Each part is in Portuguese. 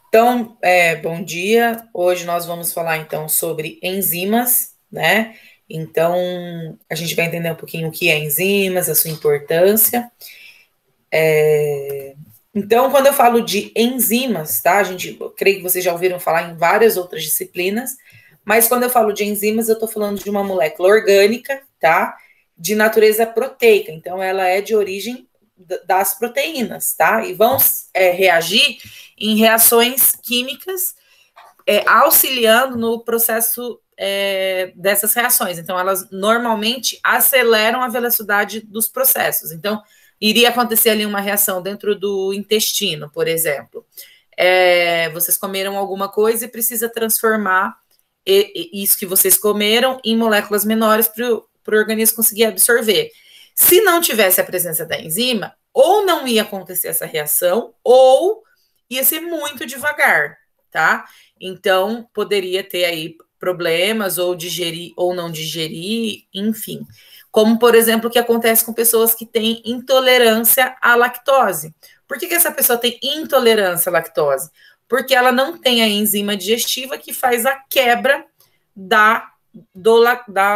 Então, bom dia. Hoje nós vamos falar então sobre enzimas, né? Então, a gente vai entender um pouquinho o que é enzimas, a sua importância. Então, quando eu falo de enzimas, tá? Eu creio que vocês já ouviram falar em várias outras disciplinas, mas quando eu falo de enzimas, eu estou falando de uma molécula orgânica, tá? De natureza proteica. Então, ela é de origem das proteínas, tá? E vão reagir em reações químicas, auxiliando no processo dessas reações. Então, elas normalmente aceleram a velocidade dos processos. Então, iria acontecer ali uma reação dentro do intestino, por exemplo. Vocês comeram alguma coisa e precisa transformar isso que vocês comeram em moléculas menores para o organismo conseguir absorver. Se não tivesse a presença da enzima, ou não ia acontecer essa reação, ou ia ser muito devagar, tá? Então, poderia ter aí problemas, ou digerir, ou não digerir, enfim. Como, por exemplo, o que acontece com pessoas que têm intolerância à lactose. Por que essa pessoa tem intolerância à lactose? Porque ela não tem a enzima digestiva que faz a quebra da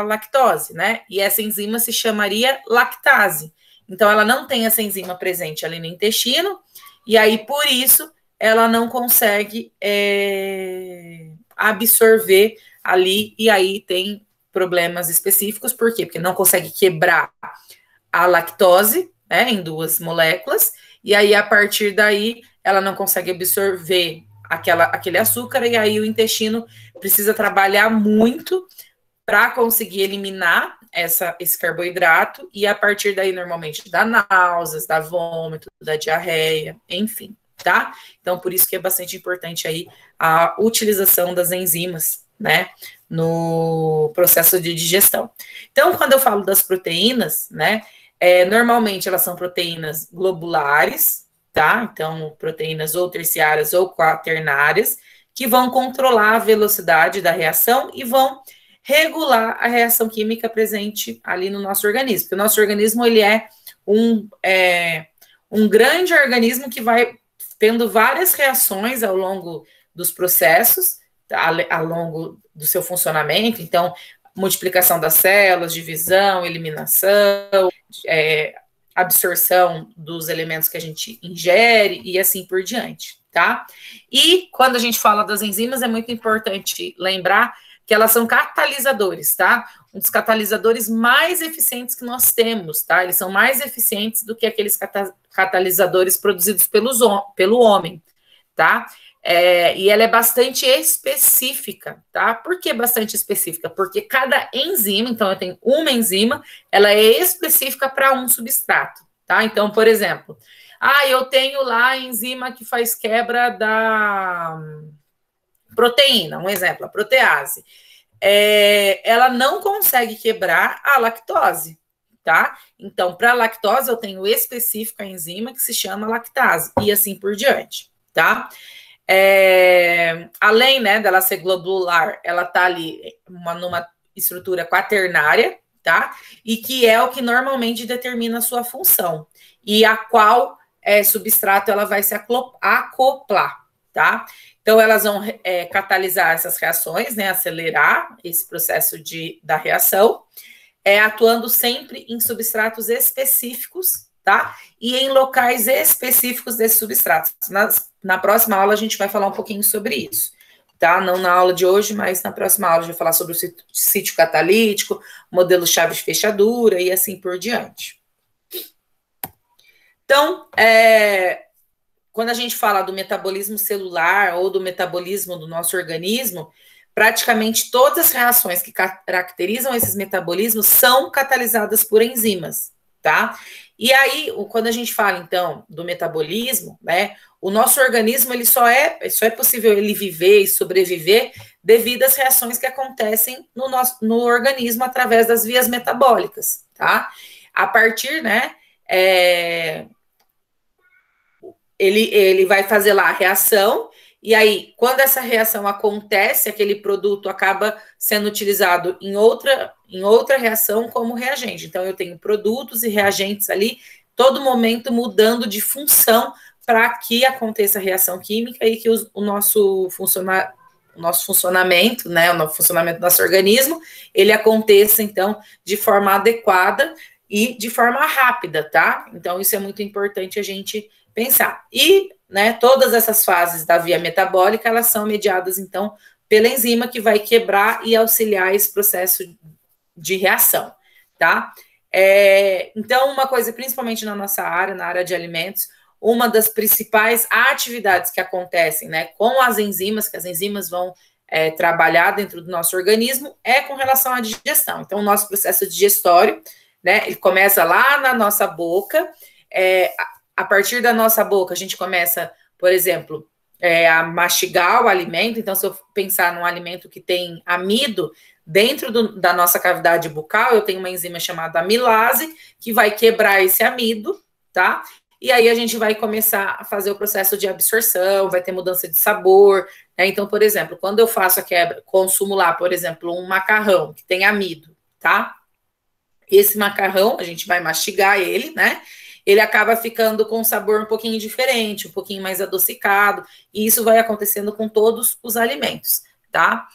lactose, né? E essa enzima se chamaria lactase. Então, ela não tem essa enzima presente ali no intestino, e aí, por isso, ela não consegue absorver ali, e aí tem problemas específicos. Por quê? Porque não consegue quebrar a lactose, né, em duas moléculas, e aí, a partir daí, ela não consegue absorver aquele açúcar, e aí o intestino precisa trabalhar muito para conseguir eliminar esse carboidrato, e a partir daí, normalmente, dá náuseas, dá vômito, dá diarreia, enfim, tá? Então, por isso que é bastante importante aí a utilização das enzimas, né, no processo de digestão. Então, quando eu falo das proteínas, né, normalmente elas são proteínas globulares, tá? Então, proteínas ou terciárias ou quaternárias, que vão controlar a velocidade da reação e vão regular a reação química presente ali no nosso organismo. Porque o nosso organismo, ele é um grande organismo que vai tendo várias reações ao longo dos processos, ao longo do seu funcionamento. Então, multiplicação das células, divisão, eliminação, absorção dos elementos que a gente ingere e assim por diante, tá? E quando a gente fala das enzimas, é muito importante lembrar que elas são catalisadores, tá? Um dos catalisadores mais eficientes que nós temos, tá? Eles são mais eficientes do que aqueles catalisadores produzidos pelo homem, tá? E ela é bastante específica, tá? Por que bastante específica? Porque cada enzima, então eu tenho uma enzima, ela é específica para um substrato, tá? Então, por exemplo, eu tenho lá a enzima que faz quebra da proteína, um exemplo, a protease. Ela não consegue quebrar a lactose, tá? Então, para a lactose, eu tenho específica a enzima que se chama lactase, e assim por diante, tá? Além, né, dela ser globular, ela tá ali numa estrutura quaternária, tá? E que é o que normalmente determina a sua função, e a qual substrato ela vai se acoplar, tá? Então, elas vão catalisar essas reações, né, acelerar esse processo da reação, atuando sempre em substratos específicos, tá? E em locais específicos desses substratos. Na próxima aula, a gente vai falar um pouquinho sobre isso, tá? Não na aula de hoje, mas na próxima aula, a gente vai falar sobre o sítio catalítico, modelo chave de fechadura e assim por diante. Então, quando a gente fala do metabolismo celular ou do metabolismo do nosso organismo, praticamente todas as reações que caracterizam esses metabolismos são catalisadas por enzimas, tá? E aí, quando a gente fala, então, do metabolismo, né, o nosso organismo, ele só é possível ele viver e sobreviver devido às reações que acontecem no organismo através das vias metabólicas, tá? A partir, né, ele vai fazer lá a reação, e aí, quando essa reação acontece, aquele produto acaba sendo utilizado em outra reação como reagente. Então, eu tenho produtos e reagentes ali todo momento mudando de função para que aconteça a reação química e que o nosso funcionamento, né, o funcionamento do nosso organismo, ele aconteça, então, de forma adequada e de forma rápida, tá? Então, isso é muito importante a gente pensar. E, né, todas essas fases da via metabólica, elas são mediadas, então, pela enzima que vai quebrar e auxiliar esse processo de reação, tá? Então, uma coisa, principalmente na nossa área, na área de alimentos, uma das principais atividades que acontecem, né, com as enzimas, que as enzimas vão trabalhar dentro do nosso organismo, é com relação à digestão. Então, o nosso processo digestório, né, ele começa lá na nossa boca, a partir da nossa boca, a gente começa, por exemplo, a mastigar o alimento. Então, se eu pensar num alimento que tem amido, dentro da nossa cavidade bucal, eu tenho uma enzima chamada amilase, que vai quebrar esse amido, tá? E aí a gente vai começar a fazer o processo de absorção, vai ter mudança de sabor, né? Então, por exemplo, quando eu faço a quebra, consumo lá, por exemplo, um macarrão que tem amido, tá? Esse macarrão, a gente vai mastigar ele, né? Ele acaba ficando com um sabor um pouquinho diferente, um pouquinho mais adocicado, e isso vai acontecendo com todos os alimentos, tá?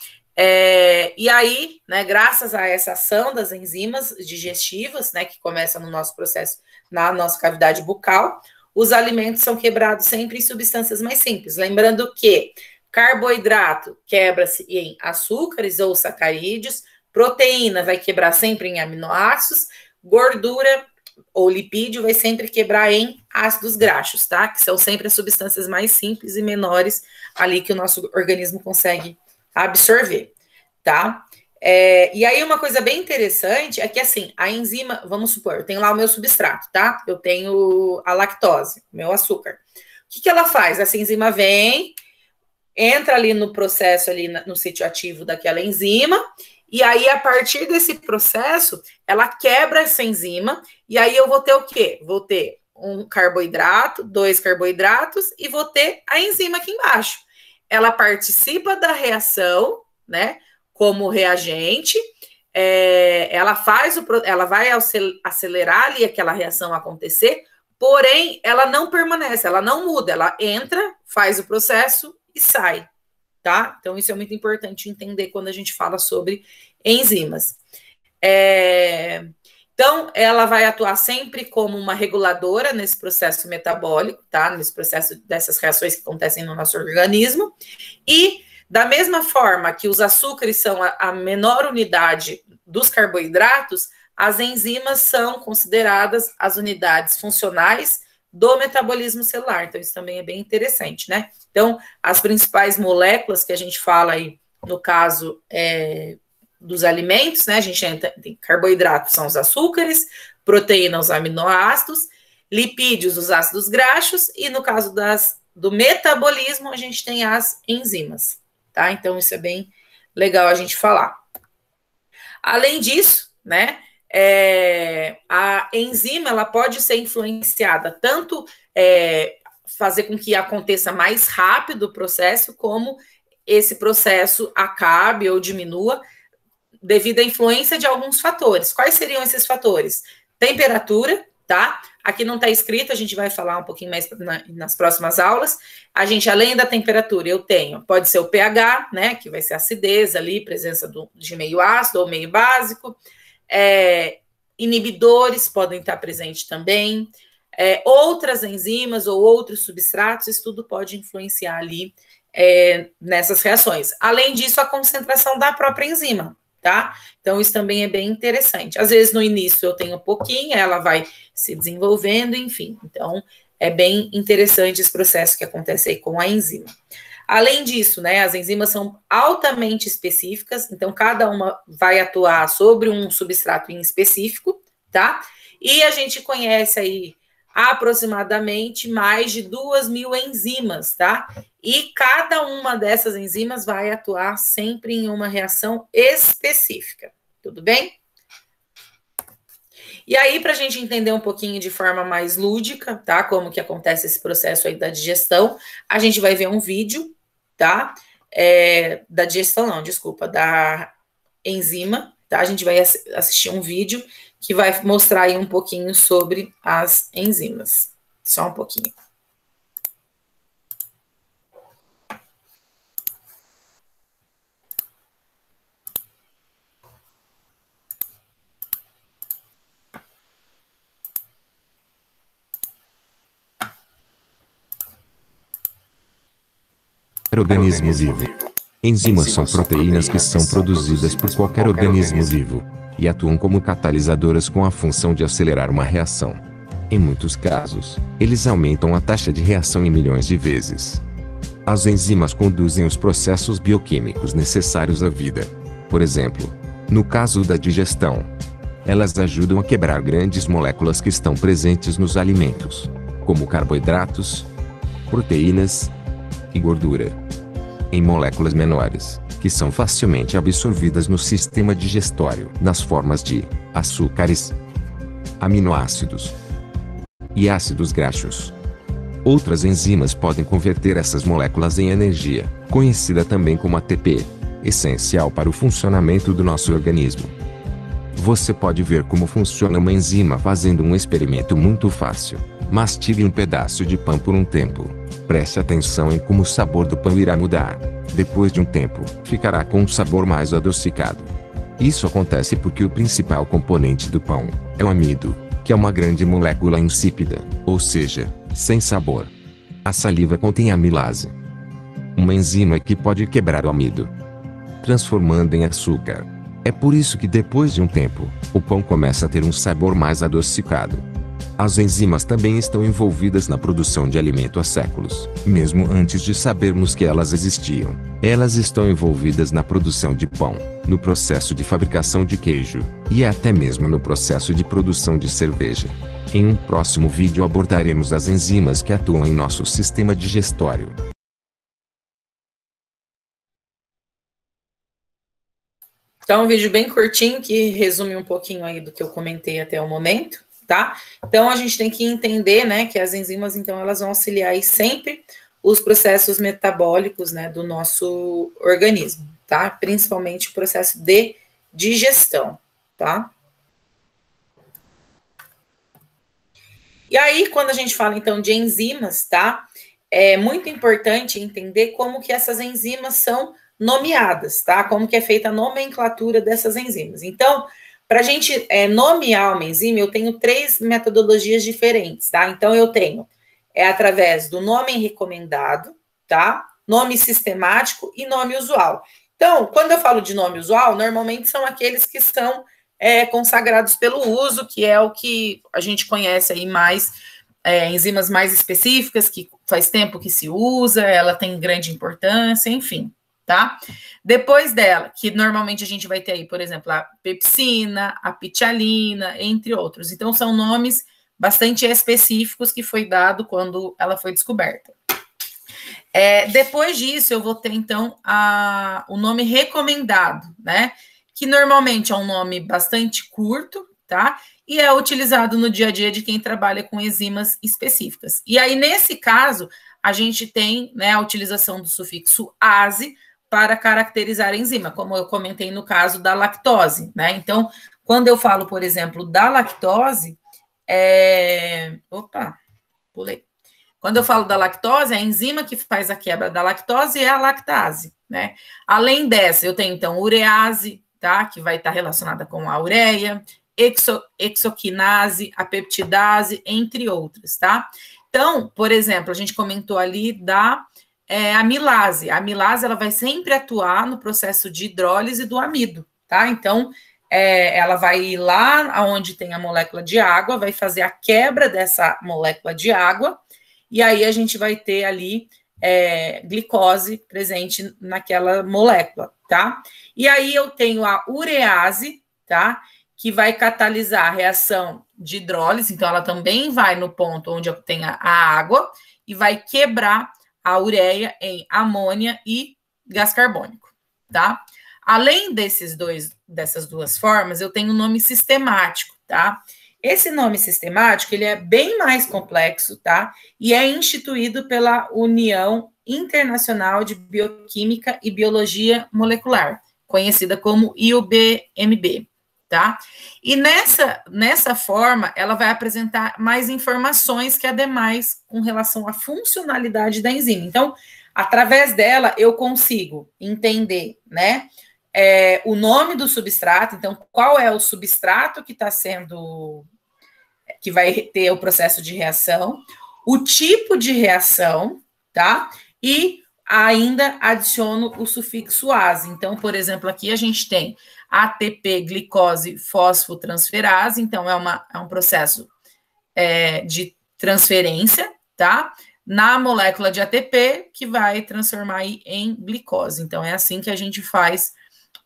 E aí, né, graças a essa ação das enzimas digestivas, né, que começa no nosso processo, na nossa cavidade bucal, os alimentos são quebrados sempre em substâncias mais simples. Lembrando que carboidrato quebra-se em açúcares ou sacarídeos, proteína vai quebrar sempre em aminoácidos, gordura ou lipídio vai sempre quebrar em ácidos graxos, tá? Que são sempre as substâncias mais simples e menores ali que o nosso organismo consegue absorver, tá? E aí uma coisa bem interessante é que, assim, a enzima, vamos supor, eu tenho lá o meu substrato, tá? Eu tenho a lactose, meu açúcar. O que ela faz? Essa enzima vem, entra ali no processo, ali no sítio ativo daquela enzima, e aí, a partir desse processo, ela quebra essa enzima, e aí eu vou ter o quê? Vou ter um carboidrato, 2 carboidratos, e vou ter a enzima aqui embaixo. Ela participa da reação, né, como reagente, ela vai acelerar ali aquela reação acontecer, porém, ela não permanece, ela não muda, ela entra, faz o processo e sai, tá? Então, isso é muito importante entender quando a gente fala sobre enzimas. Então, ela vai atuar sempre como uma reguladora nesse processo metabólico, tá? Nesse processo dessas reações que acontecem no nosso organismo. E, da mesma forma que os açúcares são a menor unidade dos carboidratos, as enzimas são consideradas as unidades funcionais do metabolismo celular. Então, isso também é bem interessante, né? Então, as principais moléculas que a gente fala aí, no caso dos alimentos, né? A gente tem carboidratos, são os açúcares, proteína, os aminoácidos, lipídios, os ácidos graxos, e no caso do metabolismo, a gente tem as enzimas, tá? Então, isso é bem legal a gente falar. Além disso, né? A enzima, ela pode ser influenciada tanto fazer com que aconteça mais rápido o processo, como esse processo acabe ou diminua devido à influência de alguns fatores. Quais seriam esses fatores? Temperatura, tá? Aqui não está escrito, a gente vai falar um pouquinho mais nas próximas aulas. A gente, além da temperatura, pode ser o pH, né? Que vai ser a acidez ali, presença de meio ácido ou meio básico. Inibidores podem estar presentes também. Outras enzimas ou outros substratos, isso tudo pode influenciar ali nessas reações. Além disso, a concentração da própria enzima, tá? Então, isso também é bem interessante. Às vezes, no início, eu tenho um pouquinho, ela vai se desenvolvendo, enfim. Então, é bem interessante esse processo que acontece aí com a enzima. Além disso, né, as enzimas são altamente específicas, então cada uma vai atuar sobre um substrato em específico, tá? E a gente conhece aí aproximadamente mais de 2.000 enzimas, tá? E cada uma dessas enzimas vai atuar sempre em uma reação específica, tudo bem? E aí, para a gente entender um pouquinho de forma mais lúdica, tá? Como que acontece esse processo aí da digestão, a gente vai ver um vídeo, tá? Da digestão, não, desculpa, da enzima, tá? A gente vai assistir um vídeo que vai mostrar aí um pouquinho sobre as enzimas. Só um pouquinho. Organismo vivo. Enzimas são proteínas que são produzidas por qualquer organismo vivo e atuam como catalisadoras com a função de acelerar uma reação. Em muitos casos, eles aumentam a taxa de reação em milhões de vezes. As enzimas conduzem os processos bioquímicos necessários à vida. Por exemplo, no caso da digestão, elas ajudam a quebrar grandes moléculas que estão presentes nos alimentos, como carboidratos, proteínas e gordura, em moléculas menores, que são facilmente absorvidas no sistema digestório, nas formas de açúcares, aminoácidos e ácidos graxos. Outras enzimas podem converter essas moléculas em energia, conhecida também como ATP, essencial para o funcionamento do nosso organismo. Você pode ver como funciona uma enzima fazendo um experimento muito fácil. Mastigue um pedaço de pão por um tempo. Preste atenção em como o sabor do pão irá mudar. Depois de um tempo, ficará com um sabor mais adocicado. Isso acontece porque o principal componente do pão é o amido, que é uma grande molécula insípida, ou seja, sem sabor. A saliva contém amilase, uma enzima que pode quebrar o amido, transformando em açúcar. É por isso que depois de um tempo, o pão começa a ter um sabor mais adocicado. As enzimas também estão envolvidas na produção de alimento há séculos, mesmo antes de sabermos que elas existiam. Elas estão envolvidas na produção de pão, no processo de fabricação de queijo, e até mesmo no processo de produção de cerveja. Em um próximo vídeo abordaremos as enzimas que atuam em nosso sistema digestório. Então, um vídeo bem curtinho que resume um pouquinho aí do que eu comentei até o momento. Tá? Então, a gente tem que entender, né, que as enzimas, então, elas vão auxiliar aí sempre os processos metabólicos, né, do nosso organismo, tá? Principalmente o processo de digestão, tá? E aí, quando a gente fala, então, de enzimas, tá? É muito importante entender como que essas enzimas são nomeadas, tá? Como que é feita a nomenclatura dessas enzimas. Então, para a gente nomear uma enzima, eu tenho 3 metodologias diferentes, tá? Então, eu tenho através do nome recomendado, tá? Nome sistemático e nome usual. Então, quando eu falo de nome usual, normalmente são aqueles que são consagrados pelo uso, que é o que a gente conhece aí mais, enzimas mais específicas, que faz tempo que se usa, ela tem grande importância, enfim. Tá? Depois dela, que normalmente a gente vai ter aí, por exemplo, a pepsina, a pitialina, entre outros. Então, são nomes bastante específicos que foi dado quando ela foi descoberta. Depois disso, eu vou ter, então, o nome recomendado, né? Que normalmente é um nome bastante curto, tá? E é utilizado no dia a dia de quem trabalha com enzimas específicas. E aí, nesse caso, a gente tem, né, a utilização do sufixo ase para caracterizar a enzima, como eu comentei no caso da lactose, né? Então, quando eu falo, por exemplo, da lactose, pulei. Quando eu falo da lactose, a enzima que faz a quebra da lactose é a lactase, né? Além dessa, eu tenho, então, urease, tá? Que vai estar relacionada com a ureia, hexoquinase, a peptidase, entre outras, tá? Então, por exemplo, a gente comentou ali da amilase. A amilase, ela vai sempre atuar no processo de hidrólise do amido, tá? Então, ela vai ir lá onde tem a molécula de água, vai fazer a quebra dessa molécula de água, e aí a gente vai ter ali glicose presente naquela molécula, tá? E aí eu tenho a urease, tá? Que vai catalisar a reação de hidrólise, então ela também vai no ponto onde eu tenho a água e vai quebrar a ureia em amônia e gás carbônico, tá? Além dessas duas formas, eu tenho o nome sistemático, tá? Esse nome sistemático, ele é bem mais complexo, tá? E é instituído pela União Internacional de Bioquímica e Biologia Molecular, conhecida como IUBMB, tá? E nessa forma, ela vai apresentar mais informações que a demais com relação à funcionalidade da enzima. Então, através dela, eu consigo entender, né, o nome do substrato, então, qual é o substrato que está sendo, que vai ter o processo de reação, o tipo de reação, tá? E ainda adiciono o sufixo ase. Então, por exemplo, aqui a gente tem ATP glicose fosfotransferase, então é um processo de transferência, tá? Na molécula de ATP, que vai transformar aí em glicose. Então, é assim que a gente faz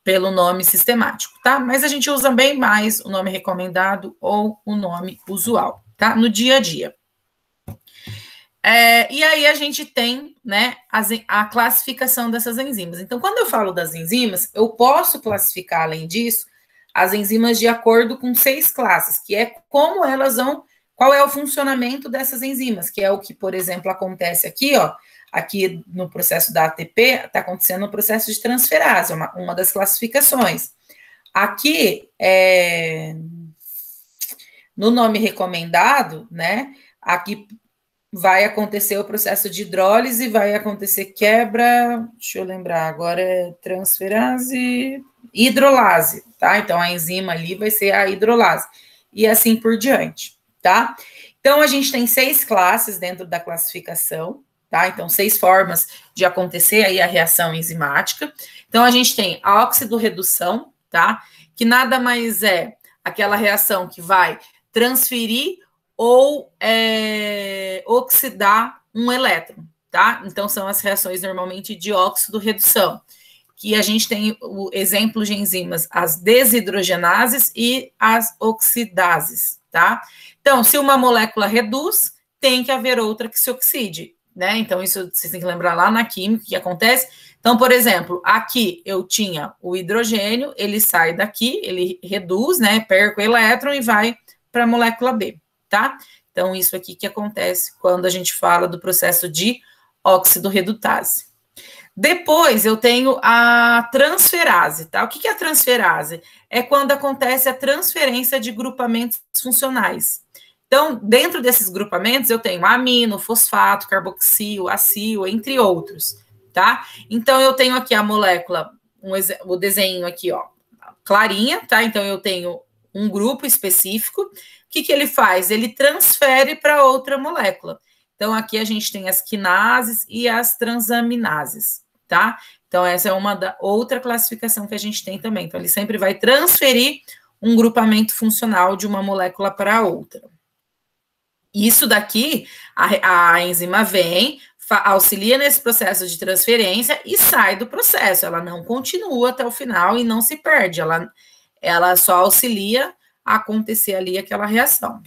pelo nome sistemático, tá? Mas a gente usa bem mais o nome recomendado ou o nome usual, tá? No dia a dia. E aí a gente tem, né, a classificação dessas enzimas. Então, quando eu falo das enzimas, eu posso classificar, além disso, as enzimas de acordo com 6 classes, que é como elas vão, qual é o funcionamento dessas enzimas, que é o que, por exemplo, acontece aqui, ó, aqui no processo da ATP, está acontecendo no processo de transferase, uma das classificações. Aqui, no nome recomendado, né, aqui vai acontecer o processo de hidrólise, vai acontecer quebra, deixa eu lembrar, agora é transferase, hidrolase, tá? Então, a enzima ali vai ser a hidrolase, e assim por diante, tá? Então, a gente tem 6 classes dentro da classificação, tá? Então, 6 formas de acontecer aí a reação enzimática. Então, a gente tem a oxidorredução, tá? Que nada mais é aquela reação que vai transferir ou oxidar um elétron, tá? Então, são as reações normalmente de óxido-redução, que a gente tem o exemplo de enzimas, as desidrogenases e as oxidases, tá? Então, se uma molécula reduz, tem que haver outra que se oxide, né? Então, isso vocês têm que lembrar lá na química o que acontece. Então, por exemplo, aqui eu tinha o hidrogênio, ele sai daqui, ele reduz, né? Perca o elétron e vai para a molécula B. Tá? Então, isso aqui que acontece quando a gente fala do processo de oxidorredutase. Depois, eu tenho a transferase, tá? O que é a transferase? É quando acontece a transferência de grupamentos funcionais. Então, dentro desses grupamentos, eu tenho amino, fosfato, carboxil, acil, entre outros, tá? Então, eu tenho aqui a molécula, o desenho aqui, ó, clarinha, tá? Então, eu tenho um grupo específico. O que ele faz? Ele transfere para outra molécula. Então, aqui a gente tem as quinases e as transaminases, tá? Então, essa é uma outra classificação que a gente tem também. Então, ele sempre vai transferir um grupamento funcional de uma molécula para outra. Isso daqui, a enzima vem, auxilia nesse processo de transferência e sai do processo. Ela não continua até o final e não se perde. Ela só auxilia a acontecer ali aquela reação.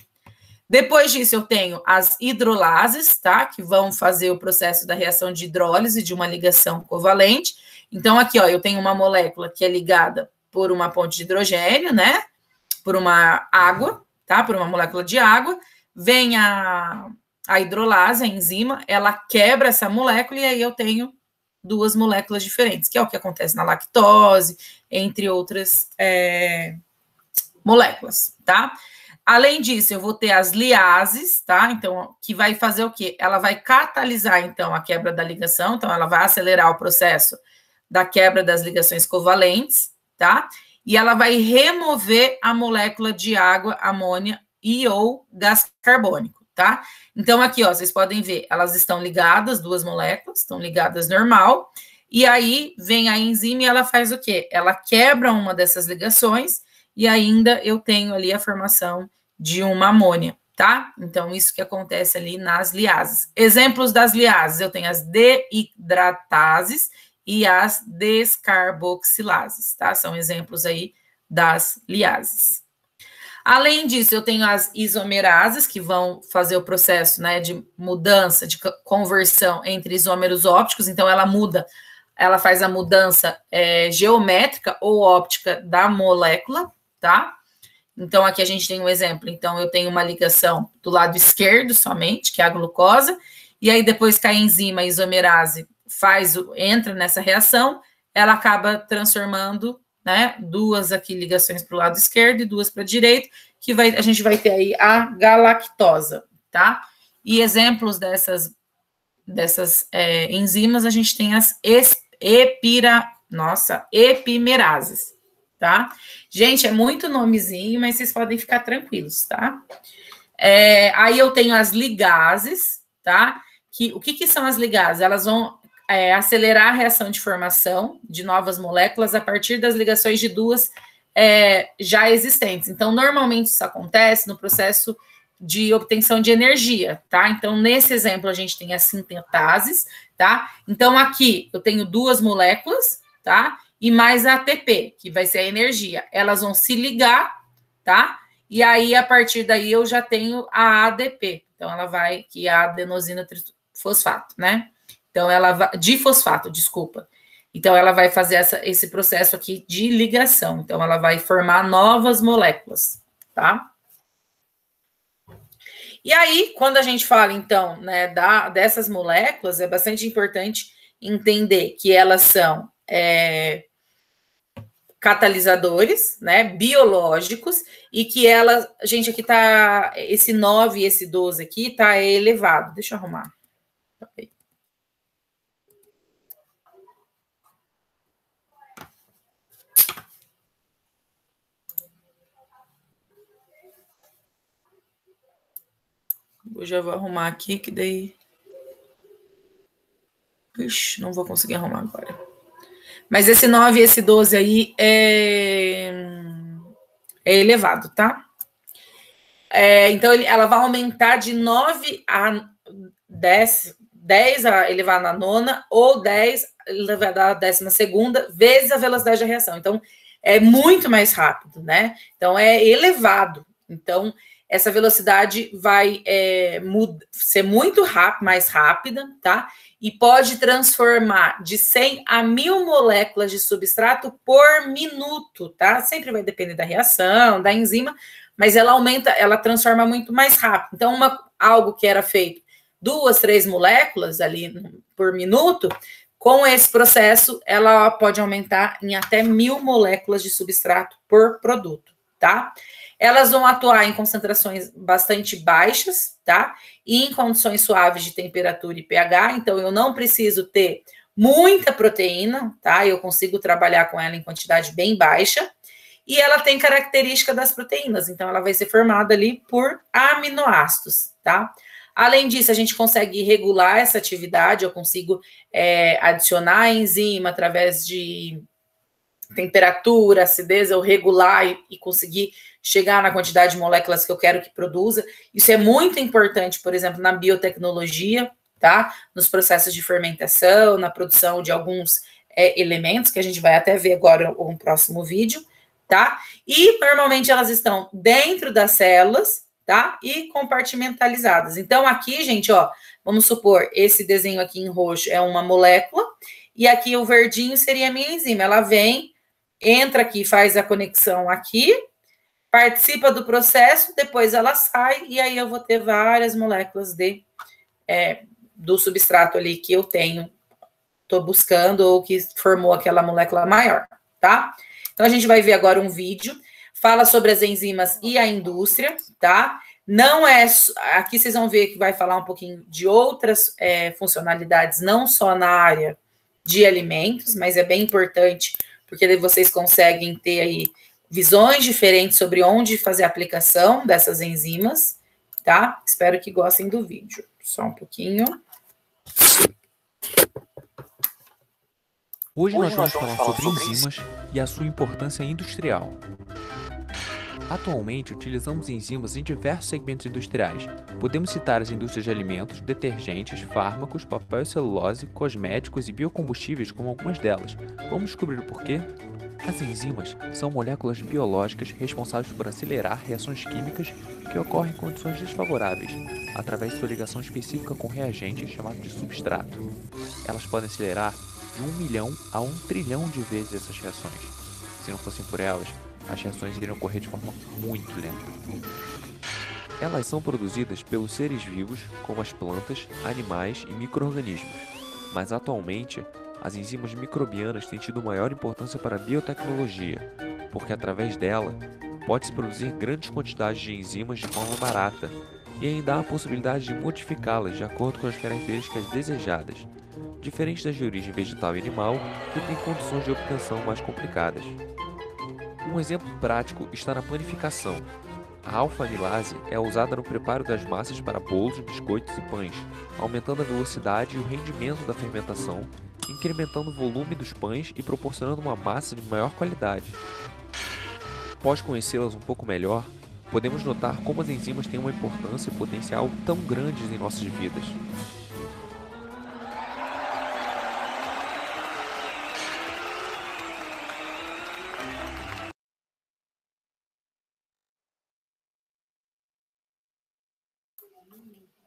Depois disso, eu tenho as hidrolases, tá? Que vão fazer o processo da reação de hidrólise de uma ligação covalente. Então, aqui, ó, eu tenho uma molécula que é ligada por uma ponte de hidrogênio, né? Por uma água, tá? Por uma molécula de água. Vem a hidrolase, a enzima, ela quebra essa molécula e aí eu tenho 2 moléculas diferentes, que é o que acontece na lactose, entre outras moléculas, tá? Além disso, eu vou ter as liases, tá? Então, que vai fazer o quê? Ela vai catalisar, então, a quebra da ligação, então, ela vai acelerar o processo da quebra das ligações covalentes, tá? E ela vai remover a molécula de água, amônia e ou gás carbônico, tá? Então, aqui, ó, vocês podem ver, elas estão ligadas, 2 moléculas, estão ligadas normal, e aí vem a enzima e ela faz o quê? Ela quebra uma dessas ligações e ainda eu tenho ali a formação de uma amônia, tá? Então, isso que acontece ali nas liases. Exemplos das liases, eu tenho as deidratases e as descarboxilases, tá? São exemplos aí das liases. Além disso, eu tenho as isomerases, que vão fazer o processo, né, de mudança, de conversão entre isômeros ópticos. Então, ela faz a mudança geométrica ou óptica da molécula, tá? Então, aqui a gente tem um exemplo. Então, eu tenho uma ligação do lado esquerdo somente, que é a glucosa, e aí depois que a enzima isomerase entra nessa reação, ela acaba transformando, né? Duas aqui ligações para o lado esquerdo e duas para a direita, que a gente vai ter aí a galactosa, tá? E exemplos dessas enzimas, a gente tem as epimerases, tá? Gente, é muito nomezinho, mas vocês podem ficar tranquilos, tá? Aí eu tenho as ligases, tá? O que são as ligases? Elas vão acelerar a reação de formação de novas moléculas a partir das ligações de duas já existentes. Então, normalmente isso acontece no processo de obtenção de energia, tá? Então, nesse exemplo, a gente tem as sintetases, tá? Então, aqui eu tenho duas moléculas, tá? E mais a ATP, que vai ser a energia. Elas vão se ligar, tá? E aí, a partir daí, eu já tenho a ADP. Então, ela vai, que é a adenosina trifosfato, né? Então, ela vai, difosfato, desculpa. Então, ela vai fazer esse processo aqui de ligação. Então, ela vai formar novas moléculas, tá? E aí, quando a gente fala, então, né, dessas moléculas, é bastante importante entender que elas são catalisadores, né, biológicos, e que elas, gente, aqui tá, esse 9 e esse 12 aqui tá elevado. Deixa eu arrumar. Eu já vou arrumar aqui, que daí... Ixi, não vou conseguir arrumar agora. Mas esse 9 e esse 12 aí é elevado, tá? Então, ela vai aumentar de 9 a 10 a elevar na nona, ou 10 elevado à 12ª, vezes a velocidade da reação. Então, é muito mais rápido, né? Então, é elevado. Então, essa velocidade vai ser muito mais rápida, tá? E pode transformar de 100 a 1000 moléculas de substrato por minuto, tá? Sempre vai depender da reação, da enzima, mas ela aumenta, ela transforma muito mais rápido. Então, algo que era feito 2, 3 moléculas ali por minuto, com esse processo, ela pode aumentar em até 1000 moléculas de substrato por produto, tá? Elas vão atuar em concentrações bastante baixas, tá? E em condições suaves de temperatura e pH, então eu não preciso ter muita proteína, tá? Eu consigo trabalhar com ela em quantidade bem baixa. E ela tem característica das proteínas, então ela vai ser formada ali por aminoácidos, tá? Além disso, a gente consegue regular essa atividade, eu consigo adicionar a enzima através de temperatura, acidez, eu regular e conseguir chegar na quantidade de moléculas que eu quero que produza. Isso é muito importante, por exemplo, na biotecnologia, tá? Nos processos de fermentação, na produção de alguns elementos, que a gente vai até ver agora no próximo vídeo, tá? E, normalmente, elas estão dentro das células, tá? E compartimentalizadas. Então, aqui, gente, ó, vamos supor, esse desenho aqui em roxo é uma molécula, e aqui o verdinho seria a minha enzima. Ela vem, entra aqui, faz a conexão aqui, participa do processo, depois ela sai, e aí eu vou ter várias moléculas do substrato ali que eu tô buscando, ou que formou aquela molécula maior, tá? Então, a gente vai ver agora um vídeo, fala sobre as enzimas e a indústria, tá? Não aqui vocês vão ver que vai falar um pouquinho de outras funcionalidades, não só na área de alimentos, mas é bem importante, porque daí vocês conseguem ter aí visões diferentes sobre onde fazer a aplicação dessas enzimas, tá? Espero que gostem do vídeo. Só um pouquinho. Hoje nós vamos falar sobre enzimas e a sua importância industrial. Atualmente, utilizamos enzimas em diversos segmentos industriais. Podemos citar as indústrias de alimentos, detergentes, fármacos, papel e celulose, cosméticos e biocombustíveis como algumas delas. Vamos descobrir o porquê? As enzimas são moléculas biológicas responsáveis por acelerar reações químicas que ocorrem em condições desfavoráveis, através de sua ligação específica com reagentes chamados de substrato. Elas podem acelerar de 1 milhão a 1 trilhão de vezes essas reações. Se não fossem por elas, as reações iriam ocorrer de forma muito lenta. Elas são produzidas pelos seres vivos, como as plantas, animais e micro-organismos, mas atualmente As enzimas microbianas têm tido maior importância para a biotecnologia, porque através dela pode-se produzir grandes quantidades de enzimas de forma barata e ainda há a possibilidade de modificá-las de acordo com as características desejadas, diferente das de origem vegetal e animal, que têm condições de obtenção mais complicadas. Um exemplo prático está na panificação. A alfa-amilase é usada no preparo das massas para bolos, biscoitos e pães, aumentando a velocidade e o rendimento da fermentação, incrementando o volume dos pães e proporcionando uma massa de maior qualidade. Após conhecê-las um pouco melhor, podemos notar como as enzimas têm uma importância e potencial tão grandes em nossas vidas.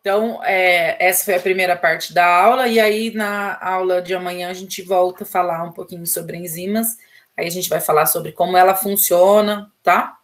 Então, essa foi a primeira parte da aula, e aí na aula de amanhã a gente volta a falar um pouquinho sobre enzimas, aí a gente vai falar sobre como ela funciona, tá?